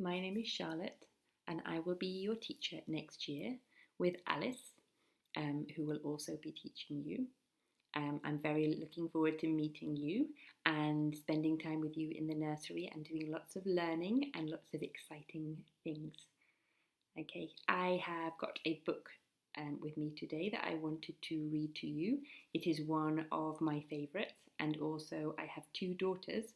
My name is Charlotte, and I will be your teacher next year with Alice, who will also be teaching you. I'm very looking forward to meeting you and spending time with you in the nursery and doing lots of learning and lots of exciting things. Okay, I have got a book with me today that I wanted to read to you. It is one of my favourites, and also I have two daughters.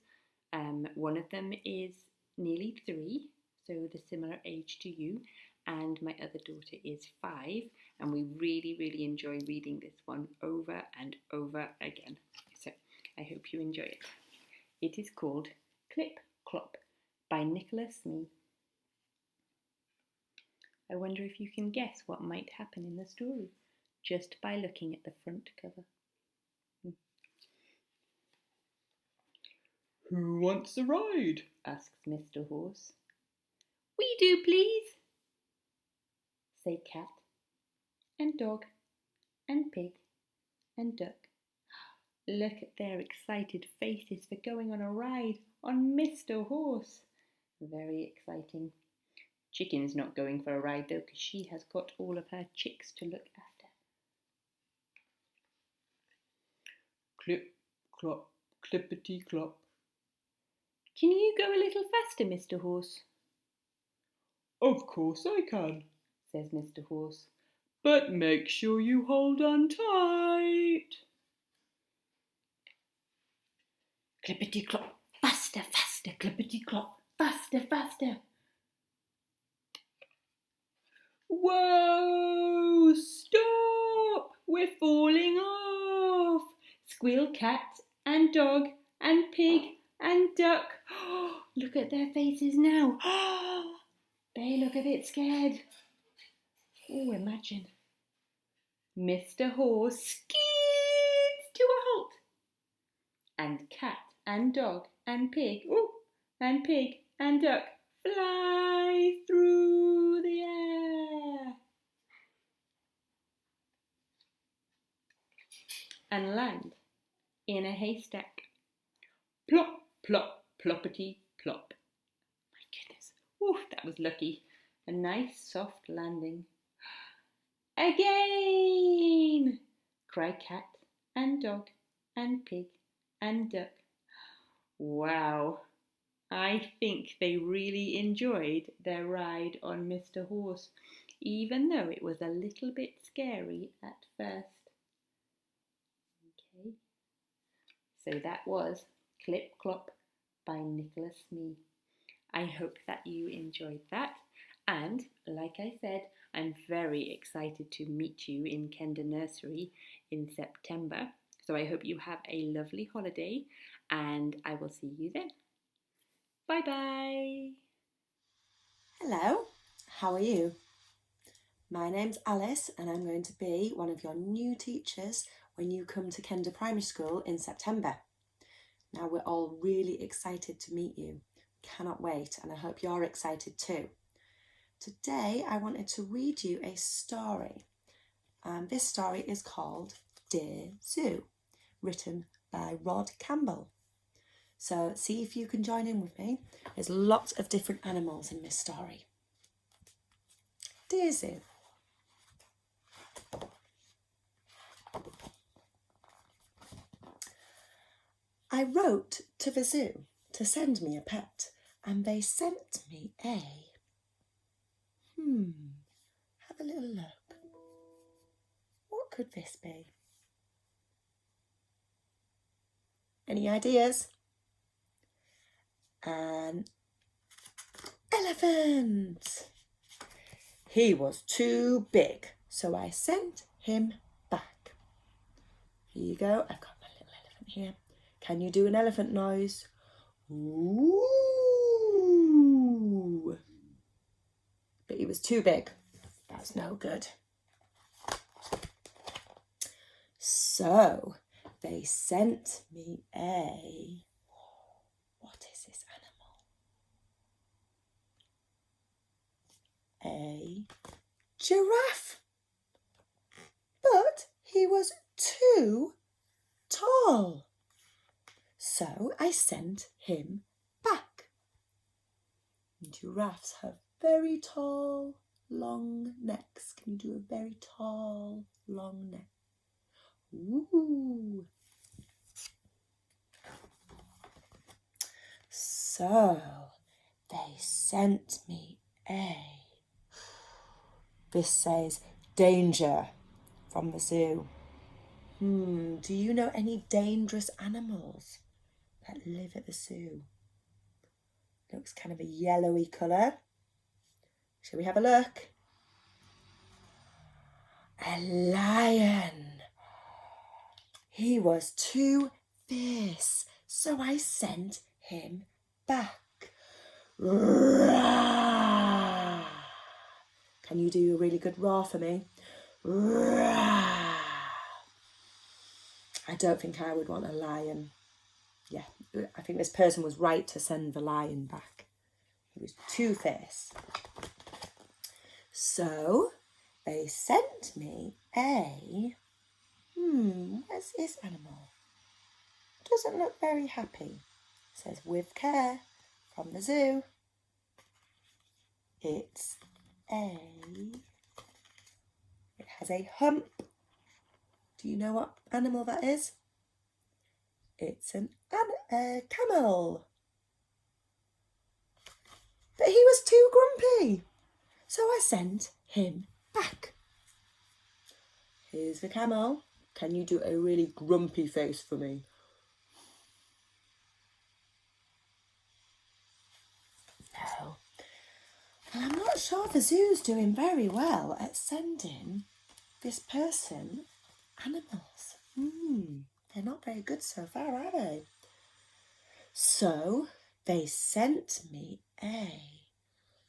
One of them is nearly 3, so the similar age to you, and my other daughter is 5, and we really enjoy reading this one over and over again. So I hope you enjoy it. It is called Clip, Clop by Nicholas Smee. I wonder if you can guess what might happen in the story just by looking at the front cover. Who wants a ride? Asks Mr. Horse. We do, please, say cat and dog and pig and duck. Look at their excited faces for going on a ride on Mr. Horse. Very exciting. Chicken's not going for a ride though, because she has got all of her chicks to look after. Clip, clop, clippity clop. Can you go a little faster, Mr. Horse? Of course I can, says Mr. Horse. But make sure you hold on tight. Clippity clop, faster, faster, clippity clop, faster, faster. Whoa! Stop! We're falling off! Squeal cat and dog and pig and duck. Look at their faces now. They look a bit scared. Oh, imagine. Mr. Horse skids to a halt. And cat and dog and pig, and pig and duck fly through the air and land in a haystack. Plop, plop, ploppity, plop. My goodness, ooh, that was lucky. A nice soft landing. Again! Cry cat and dog and pig and duck. Wow, I think they really enjoyed their ride on Mr. Horse, even though it was a little bit scary at first. Okay, so that was Clip Clop by Nicholas Smee. I hope that you enjoyed that, and like I said, I'm very excited to meet you in Kenda Nursery in September. So I hope you have a lovely holiday, and I will see you then. Bye-bye. Hello, how are you? My name's Alice, and I'm going to be one of your new teachers when you come to Kenda Primary School in September. Now we're all really excited to meet you. Cannot wait, and I hope you're excited too. Today I wanted to read you a story. This story is called Dear Zoo, written by Rod Campbell. So see if you can join in with me. There's lots of different animals in this story. Dear Zoo. I wrote to the zoo to send me a pet, and they sent me a... Have a little look. What could this be? Any ideas? An elephant. He was too big, so I sent him back. Here you go. I've got my little elephant here. Can you do an elephant noise? Ooh. But he was too big. That's no good. So they sent me a... What is this animal? A giraffe. But he was too tall. So I sent him back. Giraffes have very tall, long necks. Can you do a very tall, long neck? Ooh. So, they sent me a... This says, danger from the zoo. Do you know any dangerous animals that live at the zoo? Looks kind of a yellowy colour. Shall we have a look? A lion. He was too fierce, so I sent him back. Roar. Can you do a really good roar for me? Roar. I don't think I would want a lion. Yeah, I think this person was right to send the lion back. He was too fierce. So they sent me a... where's this animal? Doesn't look very happy. It says, with care, from the zoo. It has a hump. Do you know what animal that is? It's a camel. But he was too grumpy, so I sent him back. Here's the camel. Can you do a really grumpy face for me? No. Well, I'm not sure the zoo's doing very well at sending this person animals. They're not very good so far, are they? So they sent me a...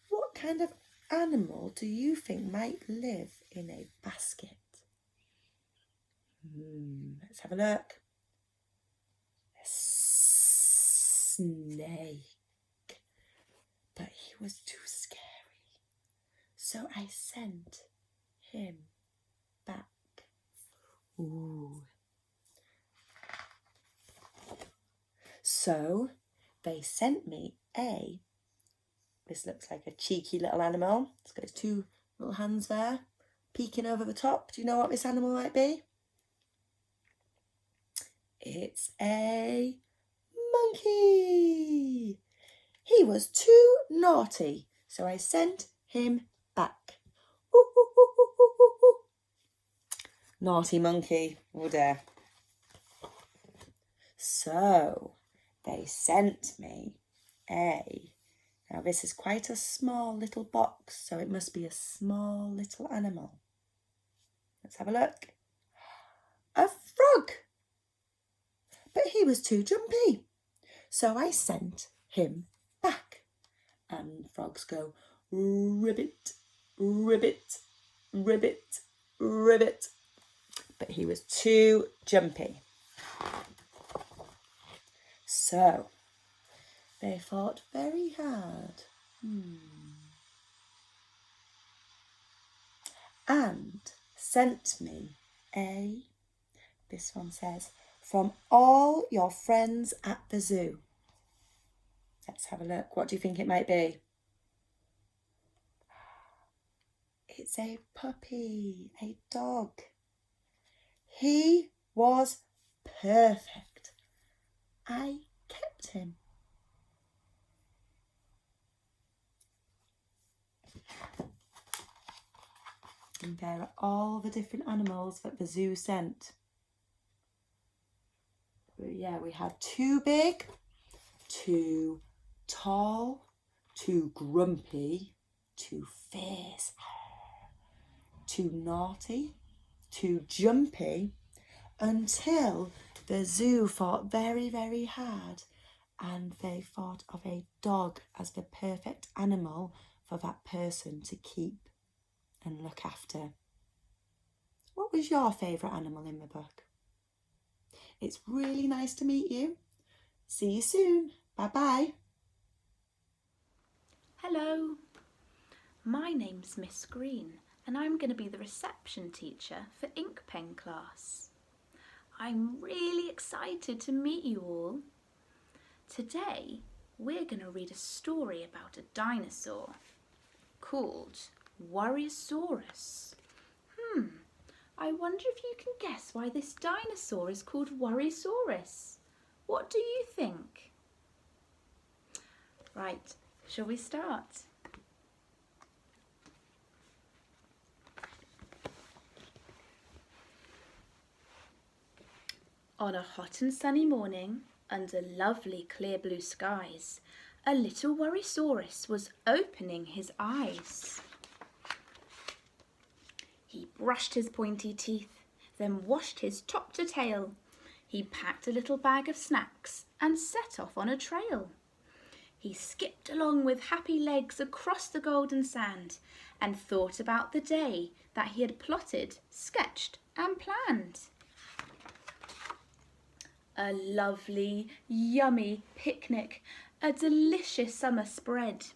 What kind of animal do you think might live in a basket? Let's have a look. A snake. But he was too scary. So I sent him back. Ooh. So they sent me a... This looks like a cheeky little animal. It's got his two little hands there, peeking over the top. Do you know what this animal might be? It's a monkey. He was too naughty, so I sent him back. Ooh, ooh, ooh, ooh, ooh, ooh, ooh. Naughty monkey, oh dear. So they sent me a... Now this is quite a small little box, so it must be a small little animal. Let's have a look. A frog. But he was too jumpy, so I sent him back. And frogs go ribbit, ribbit, ribbit, ribbit. But he was too jumpy. So they fought very hard. And sent me a... This one says, from all your friends at the zoo. Let's have a look. What do you think it might be? It's a puppy, a dog. He was perfect. I kept him. And there are all the different animals that the zoo sent. But yeah, we had too big, too tall, too grumpy, too fierce, too naughty, too jumpy, until the zoo fought very, very hard and they thought of a dog as the perfect animal for that person to keep and look after. What was your favourite animal in the book? It's really nice to meet you. See you soon. Bye-bye. Hello, my name's Miss Green and I'm going to be the reception teacher for Ink Pen class. I'm really excited to meet you all. Today we're going to read a story about a dinosaur called Worryosaurus. I wonder if you can guess why this dinosaur is called Worryosaurus. What do you think? Right, shall we start? On a hot and sunny morning, under lovely clear blue skies, a little Worryosaurus was opening his eyes. He brushed his pointy teeth, then washed his top to tail. He packed a little bag of snacks and set off on a trail. He skipped along with happy legs across the golden sand and thought about the day that he had plotted, sketched and planned. A lovely, yummy picnic, a delicious summer spread.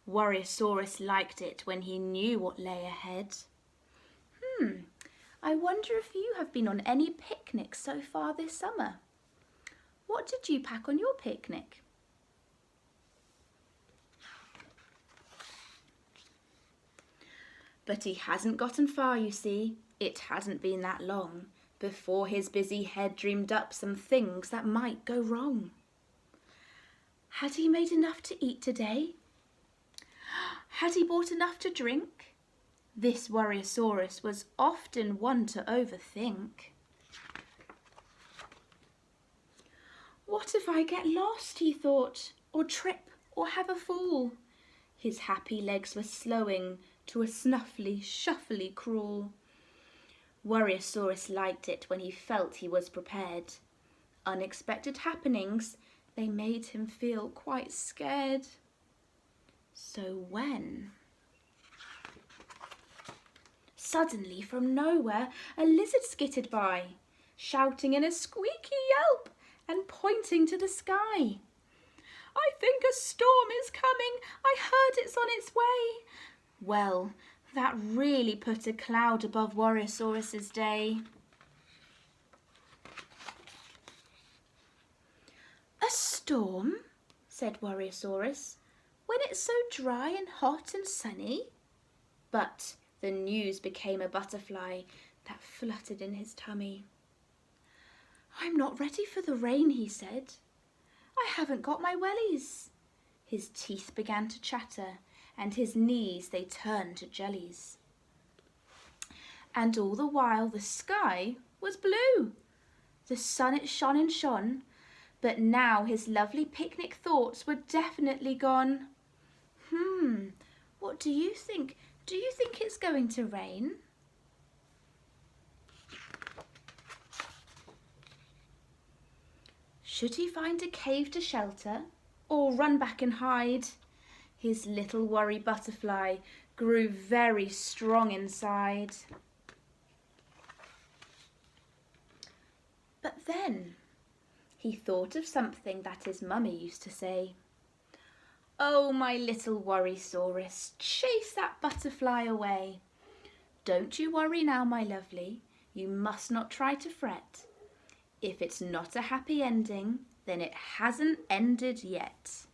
Worryosaurus liked it when he knew what lay ahead. I wonder if you have been on any picnics so far this summer. What did you pack on your picnic? But he hasn't gotten far, you see. It hadn't been that long before his busy head dreamed up some things that might go wrong. Had he made enough to eat today? Had he bought enough to drink? This Worryosaurus was often one to overthink. What if I get lost, he thought, or trip, or have a fall? His happy legs were slowing to a snuffly, shuffly crawl. Worryosaurus liked it when he felt he was prepared. Unexpected happenings, they made him feel quite scared. So when... Suddenly, from nowhere, a lizard skittered by, shouting in a squeaky yelp and pointing to the sky. I think a storm is coming. I heard it's on its way. Well, that really put a cloud above Worryosaurus's day. A storm? Said Worryosaurus, when it's so dry and hot and sunny? But the news became a butterfly that fluttered in his tummy. I'm not ready for the rain, he said. I haven't got my wellies. His teeth began to chatter, and his knees they turned to jellies. And all the while the sky was blue. The sun it shone and shone, but now his lovely picnic thoughts were definitely gone. What do you think? Do you think it's going to rain? Should he find a cave to shelter or run back and hide? His little worry butterfly grew very strong inside. But then he thought of something that his mummy used to say. Oh, my little Worryosaurus, chase that butterfly away. Don't you worry now, my lovely, you must not try to fret. If it's not a happy ending, then it hasn't ended yet.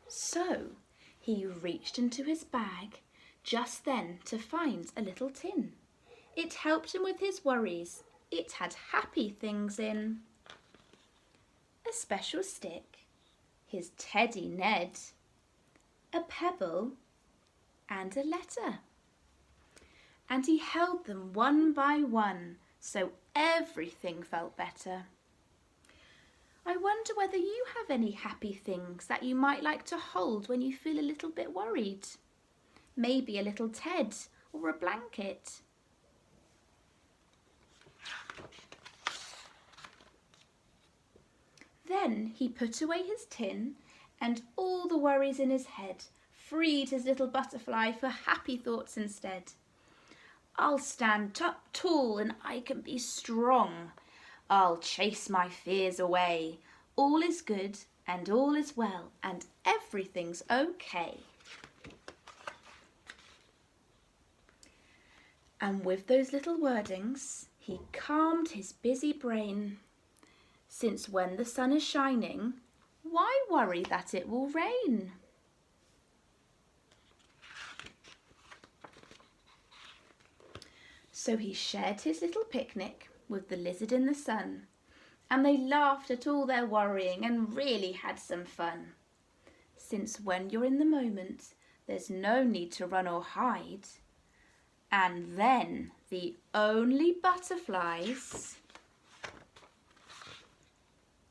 So he reached into his bag just then to find a little tin. It helped him with his worries. It had happy things in. A special stick, his teddy Ned, a pebble and a letter. And he held them one by one, so everything felt better. I wonder whether you have any happy things that you might like to hold when you feel a little bit worried. Maybe a little Ted or a blanket. Then he put away his tin and all the worries in his head, freed his little butterfly for happy thoughts instead. I'll stand up tall and I can be strong. I'll chase my fears away. All is good and all is well and everything's okay. And with those little wordings, he calmed his busy brain. since when the sun is shining, why worry that it will rain? So he shared his little picnic with the lizard in the sun, and they laughed at all their worrying and really had some fun. Since when you're in the moment, there's no need to run or hide. And then the only butterflies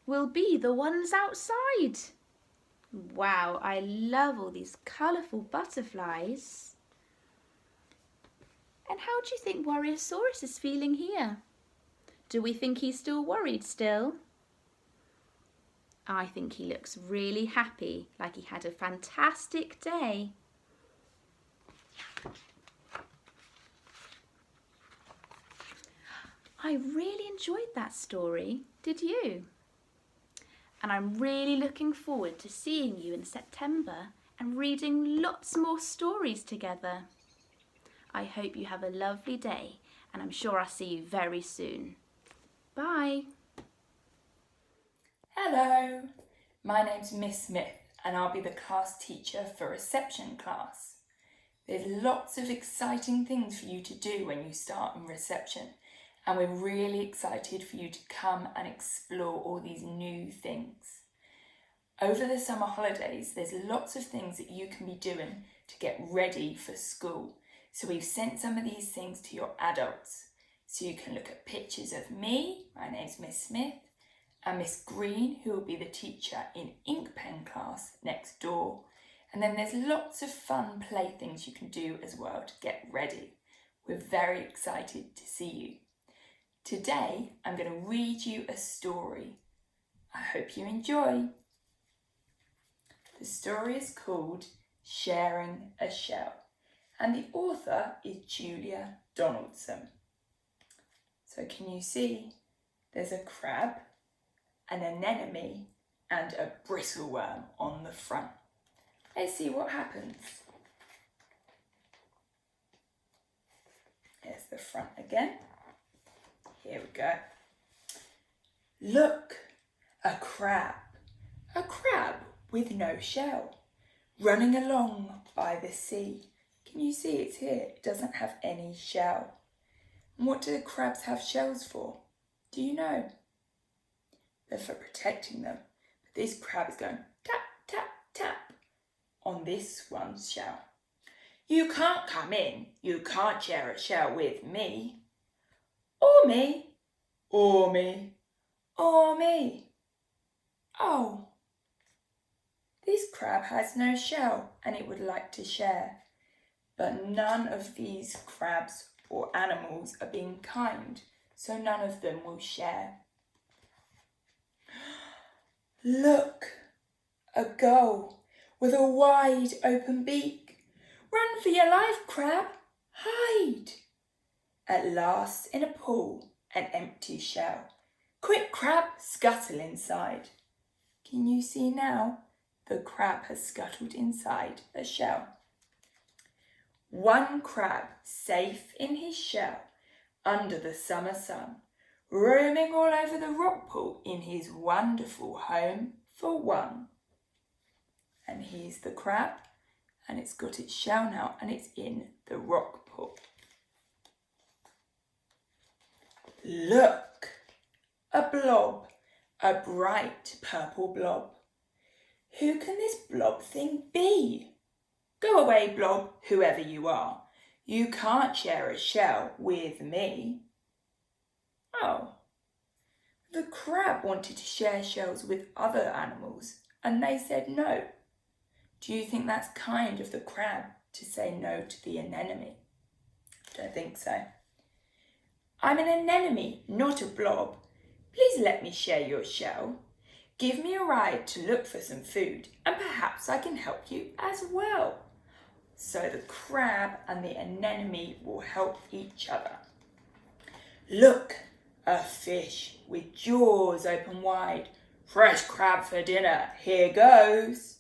will be the ones outside. Wow, I love all these colourful butterflies. And how do you think Warriosaurus is feeling here? Do we think he's still worried still? I think he looks really happy, like he had a fantastic day. I really enjoyed that story, did you? And I'm really looking forward to seeing you in September and reading lots more stories together. I hope you have a lovely day, and I'm sure I'll see you very soon. Bye. Hello, my name's Miss Smith and I'll be the class teacher for reception class. There's lots of exciting things for you to do when you start in reception, and we're really excited for you to come and explore all these new things. Over the summer holidays, there's lots of things that you can be doing to get ready for school. So we've sent some of these things to your adults. So you can look at pictures of me, my name's Miss Smith, and Miss Green, who will be the teacher in ink pen class next door. And then there's lots of fun playthings you can do as well to get ready. We're very excited to see you. Today, I'm going to read you a story. I hope you enjoy. The story is called Sharing a Shell, and the author is Julia Donaldson. So can you see? There's a crab, an anemone, and a bristleworm on the front. Let's see what happens. Here's the front again. Here we go. Look, a crab with no shell, running along by the sea. Can you see it's here? It doesn't have any shell. And what do the crabs have shells for? Do you know? They're for protecting them. But this crab is going tap, tap, tap on this one's shell. You can't come in. You can't share a shell with me. Or me. Or me. Or me. Oh. This crab has no shell and it would like to share. But none of these crabs or animals are being kind, so none of them will share. Look, a gull with a wide open beak. Run for your life, crab, hide. At last, in a pool, an empty shell. Quick, crab, scuttle inside. Can you see now? The crab has scuttled inside a shell. One crab, safe in his shell, under the summer sun, roaming all over the rock pool in his wonderful home for one. And here's the crab, and it's got its shell now, and it's in the rock pool. Look, a blob, a bright purple blob. Who can this blob thing be? Go away, blob, whoever you are. You can't share a shell with me. Oh, the crab wanted to share shells with other animals and they said no. Do you think that's kind of the crab to say no to the anemone? Don't think so. I'm an anemone, not a blob. Please let me share your shell. Give me a ride to look for some food and perhaps I can help you as well. So the crab and the anemone will help each other. Look, a fish with jaws open wide. Fresh crab for dinner, here goes.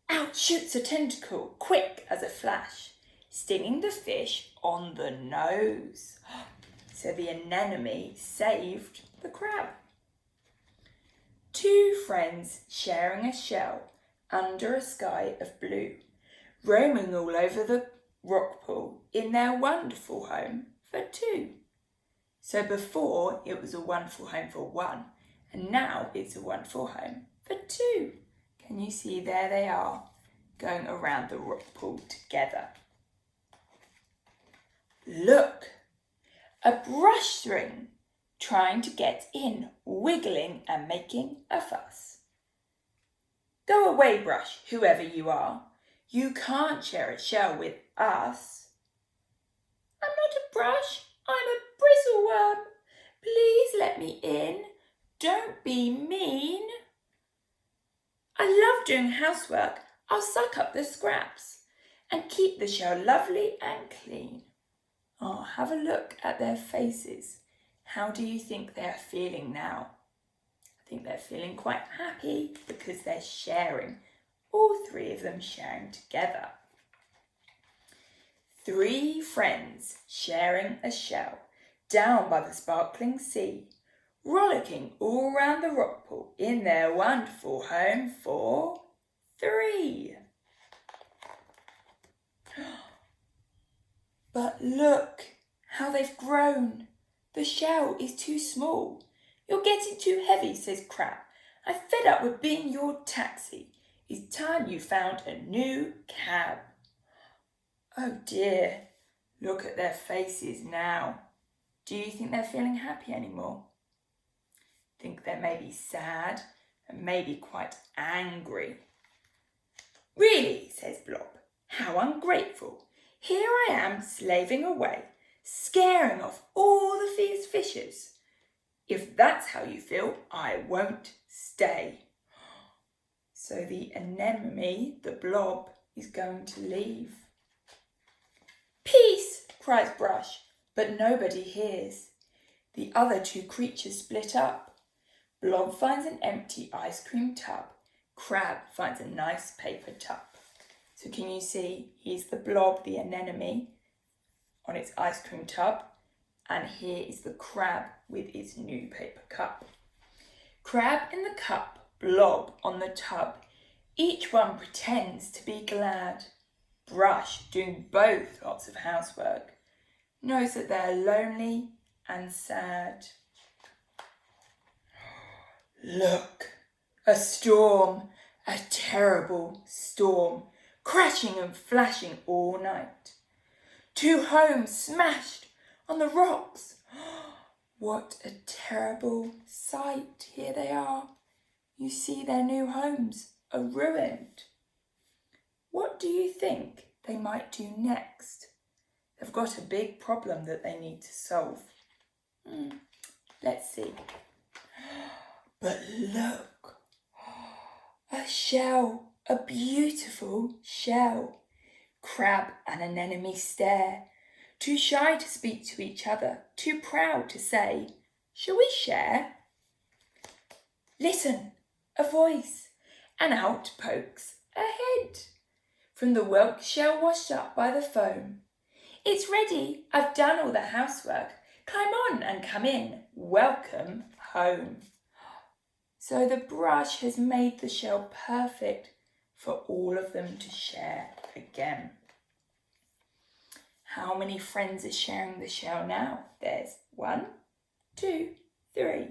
Out shoots a tentacle, quick as a flash, stinging the fish on the nose. So the anemone saved the crab. Two friends sharing a shell under a sky of blue, roaming all over the rock pool in their wonderful home for two. So before it was a wonderful home for one, and now it's a wonderful home for two. Can you see there they are, going around the rock pool together? Look, a brush string trying to get in, wiggling and making a fuss. Go away, brush, whoever you are. You can't share a shell with us. I'm not a brush, I'm a bristleworm. Please let me in. Don't be mean. I love doing housework. I'll suck up the scraps and keep the shell lovely and clean. Oh, have a look at their faces. How do you think they're feeling now? I think they're feeling quite happy because they're sharing, all three of them sharing together. Three friends sharing a shell down by the sparkling sea, rollicking all round the rock pool in their wonderful home for three. But look how they've grown. The shell is too small. You're getting too heavy, says Crab. I'm fed up with being your taxi. It's time you found a new cab. Oh dear, look at their faces now. Do you think they're feeling happy anymore? Think they're maybe sad and maybe quite angry. Really, says Blob, how ungrateful. Here I am slaving away, scaring off all the fierce fishes. If that's how you feel, I won't stay. So the anemone, the Blob, is going to leave. Peace, cries Brush, but nobody hears. The other two creatures split up. Blob finds an empty ice cream tub. Crab finds a nice paper cup. So can you see, here's the Blob, the anemone, on its ice cream tub. And here is the crab with its new paper cup. Crab in the cup, Blob on the tub. Each one pretends to be glad. Brush, doing both lots of housework, knows that they're lonely and sad. Look, a storm, a terrible storm, crashing and flashing all night. Two homes smashed on the rocks. What a terrible sight. Here they are. You see their new homes are ruined. What do you think they might do next? They've got a big problem that they need to solve. Let's see. But look, a shell, a beautiful shell. Crab and anemone stare, too shy to speak to each other, too proud to say, shall we share? Listen, a voice, and out pokes a head from the whelk shell washed up by the foam. It's ready, I've done all the housework. Climb on and come in, welcome home. So the brush has made the shell perfect for all of them to share again. How many friends are sharing the shell now? There's 1, 2, 3.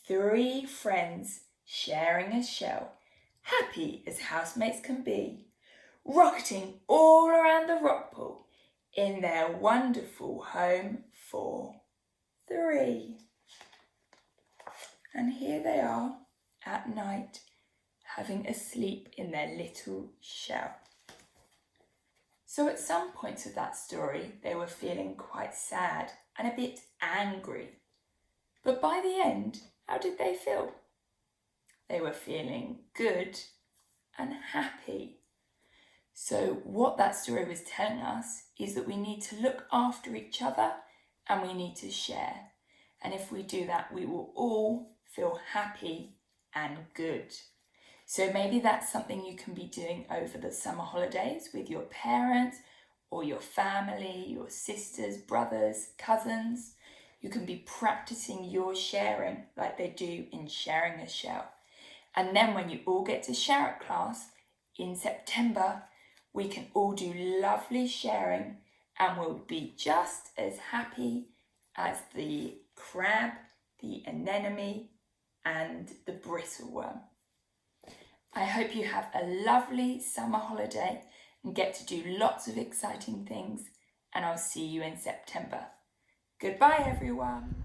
3 friends sharing a shell, happy as housemates can be, rocketing all around the rock pool in their wonderful home for 3. And here they are at night, having a sleep in their little shell. So at some points of that story, they were feeling quite sad and a bit angry. But by the end, how did they feel? They were feeling good and happy. So what that story was telling us is that we need to look after each other and we need to share. And if we do that, we will all feel happy and good. So maybe that's something you can be doing over the summer holidays with your parents or your family, your sisters, brothers, cousins. you can be practicing your sharing like they do in Sharing a Shell. And then when you all get to Share It class in September, we can all do lovely sharing and we'll be just as happy as the crab, the anemone and the bristleworm. I hope you have a lovely summer holiday and get to do lots of exciting things, and I'll see you in September. Goodbye everyone.